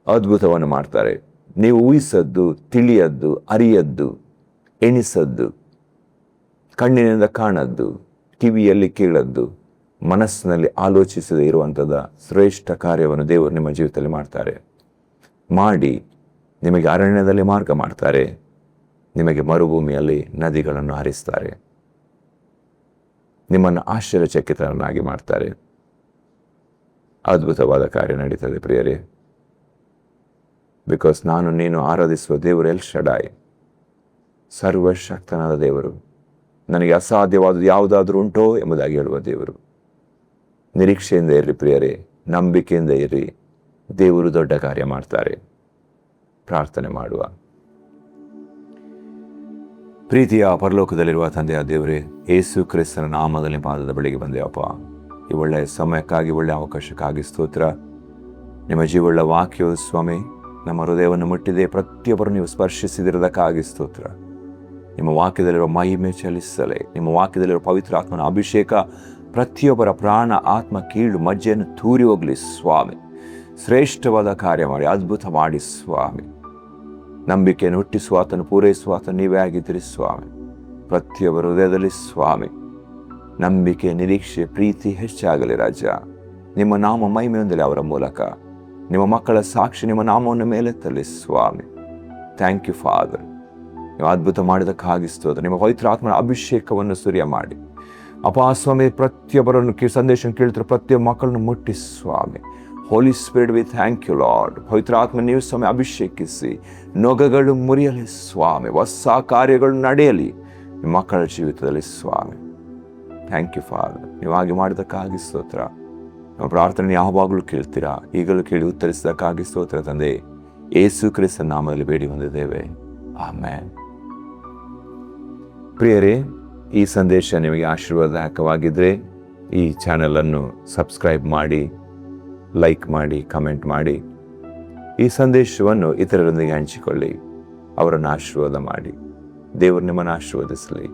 ಅದ್ಭುತವನ್ನು ಮಾಡ್ತಾರೆ. ನೀವು ಊಹಿಸದ್ದು, ತಿಳಿಯದ್ದು, ಅರಿಯದ್ದು, ಎಣಿಸದ್ದು, ಕಣ್ಣಿನಿಂದ ಕಾಣದ್ದು, ಕಿವಿಯಲ್ಲಿ ಕೇಳದ್ದು, ಮನಸ್ಸಿನಲ್ಲಿ ಆಲೋಚಿಸದೇ ಇರುವಂಥದ್ದು ಶ್ರೇಷ್ಠ ಕಾರ್ಯವನ್ನು ದೇವರು ನಿಮ್ಮ ಜೀವಿತದಲ್ಲಿ ಮಾಡ್ತಾರೆ. ಮಾಡಿ ನಿಮಗೆ ಅರಣ್ಯದಲ್ಲಿ ಮಾರ್ಗ ಮಾಡ್ತಾರೆ, ನಿಮಗೆ ಮರುಭೂಮಿಯಲ್ಲಿ ನದಿಗಳನ್ನು ಹರಿಸ್ತಾರೆ, ನಿಮ್ಮನ್ನು ಆಶ್ಚರ್ಯಚಕಿತರನ್ನಾಗಿ ಮಾಡ್ತಾರೆ. ಅದ್ಭುತವಾದ ಕಾರ್ಯ ನಡೀತದೆ ಪ್ರಿಯರೇ. ಬಿಕಾಸ್ ನಾನು ನೀನು ಆರಾಧಿಸುವ ದೇವರು ಎಲ್ ಶಡಾಯ್, ಸರ್ವಶಕ್ತನಾದ ದೇವರು. ನನಗೆ ಅಸಾಧ್ಯವಾದದ್ದು ಯಾವುದಾದ್ರೂ ಉಂಟೋ ಎಂಬುದಾಗಿ ಹೇಳುವ ದೇವರು. ನಿರೀಕ್ಷೆಯಿಂದ ಇರ್ರಿ ಪ್ರಿಯರೇ, ನಂಬಿಕೆಯಿಂದ ಇರ್ರಿ, ದೇವರು ದೊಡ್ಡ ಕಾರ್ಯ ಮಾಡ್ತಾರೆ. ಪ್ರಾರ್ಥನೆ ಮಾಡುವ. ಪ್ರೀತಿಯ ಪರಲೋಕದಲ್ಲಿರುವ ತಂದೆಯ ದೇವರೇ, ಯೇಸು ಕ್ರಿಸ್ತನ ನಾಮದಲ್ಲಿ ಪಾದದ ಬಳಿಗೆ ಬಂದೆವಪ್ಪ. ಈ ಒಳ್ಳೆಯ ಸಮಯಕ್ಕಾಗಿ, ಒಳ್ಳೆಯ ಅವಕಾಶಕ್ಕಾಗಿ ಸ್ತೋತ್ರ. ನಿಮ್ಮ ಜೀವವುಳ್ಳ ವಾಕ್ಯವು ಸ್ವಾಮಿ ನಮ್ಮ ಹೃದಯವನ್ನು ಮುಟ್ಟಿದೆ, ಪ್ರತಿಯೊಬ್ಬರು ನೀವು ಸ್ಪರ್ಶಿಸಿದಿರೋದಕ್ಕಾಗಿ ಸ್ತೋತ್ರ. ನಿಮ್ಮ ವಾಕ್ಯದಲ್ಲಿರುವ ಮಹಿಮೆ ಚಲಿಸಲೇ, ನಿಮ್ಮ ವಾಕ್ಯದಲ್ಲಿರುವ ಪವಿತ್ರ ಆತ್ಮನ ಅಭಿಷೇಕ ಪ್ರತಿಯೊಬ್ಬರ ಪ್ರಾಣ, ಆತ್ಮ, ಕೀಳು ಮಜ್ಜೆಯನ್ನು ತೂರಿ ಹೋಗಲಿ ಸ್ವಾಮಿ. ಶ್ರೇಷ್ಠವಾದ ಕಾರ್ಯ ಮಾಡಿ, ಅದ್ಭುತ ಮಾಡಿ ಸ್ವಾಮಿ. ನಂಬಿಕೆಯನ್ನು ಹುಟ್ಟಿಸುವ ಆತನು, ಪೂರೈಸುವ ಆತನು ನೀವೇ ಆಗಿದ್ದೀರಿ ಸ್ವಾಮಿ. ಪ್ರತಿಯೊಬ್ಬರ ಹೃದಯದಲ್ಲಿ ಸ್ವಾಮಿ ನಂಬಿಕೆ, ನಿರೀಕ್ಷೆ, ಪ್ರೀತಿ ಹೆಚ್ಚಾಗಲಿ ರಾಜ. ನಿಮ್ಮ ನಾಮ ಮಹಿಮೆ ಹೊಂದಲಿ ಅವರ ಮೂಲಕ. ನಿಮ್ಮ ಮಕ್ಕಳ ಸಾಕ್ಷಿ ನಿಮ್ಮ ನಾಮವನ್ನು ಮೇಲೆತ್ತಲಿ ಸ್ವಾಮಿ. Thank you father. ನೀವು ಅದ್ಭುತ ಮಾಡಿದಕ್ಕಾಗಿ ಸ್ತೋತ್ರ. ನಿಮ್ಮ ಪವಿತ್ರ ಆತ್ಮನ ಅಭಿಷೇಕವನ್ನು ಸುರಿಯ ಮಾಡಿ ಅಪಾ ಸ್ವಾಮಿ. ಪ್ರತಿಯೊಬ್ಬರನ್ನು ಸಂದೇಶ ಕೇಳ್ತಾರೆ, ಪ್ರತಿಯೊಬ್ಬ ಮಕ್ಕಳನ್ನು ಮುಟ್ಟಿ ಸ್ವಾಮಿ. Holy Spirit we thank you Lord. ಪವಿತ್ರ ಆತ್ಮ ನೀವು ಸ್ವಾಮಿ ಅಭಿಷೇಕಿಸಿ, ನೊಗಗಳು ಮುರಿಯಲಿ ಸ್ವಾಮಿ, ಹೊಸ ಕಾರ್ಯಗಳು ನಡೆಯಲಿ ನಿಮ್ಮ ಮಕ್ಕಳ ಜೀವಿತದಲ್ಲಿ ಸ್ವಾಮಿ. Thank you father. ನೀವು ಹಾಗೆ ಮಾಡಿದಕ್ಕಾಗಿ ಸ್ತೋತ್ರ. ನಮ್ಮ ಪ್ರಾರ್ಥನೆ ಯಾವಾಗಲೂ ಕೇಳ್ತೀರಾ, ಈಗಲೂ ಕೇಳಿ ಉತ್ತರಿಸಿದಕ್ಕಾಗಿ ಸ್ತೋತ್ರ ತಂದೆ. ಯೇಸು ಕ್ರಿಸ್ತನ ನಾಮದಲ್ಲಿ ಬೇಡಿ ಹೊಂದಿದ್ದೇವೆ. ಆಮೆನ್. ಪ್ರಿಯರೇ, ಈ ಸಂದೇಶ ನಿಮಗೆ ಆಶೀರ್ವಾದಕವಾಗಿದ್ದರೆ ಈ ಚಾನಲನ್ನು ಸಬ್ಸ್ಕ್ರೈಬ್ ಮಾಡಿ, ಲೈಕ್ ಮಾಡಿ, ಕಮೆಂಟ್ ಮಾಡಿ. ಈ ಸಂದೇಶವನ್ನು ಇತರರೊಂದಿಗೆ ಹಂಚಿಕೊಳ್ಳಿ, ಅವರನ್ನು ಆಶೀರ್ವಾದ ಮಾಡಿ. ದೇವರು ನಿಮ್ಮನ್ನು ಆಶೀರ್ವದಿಸಲಿ.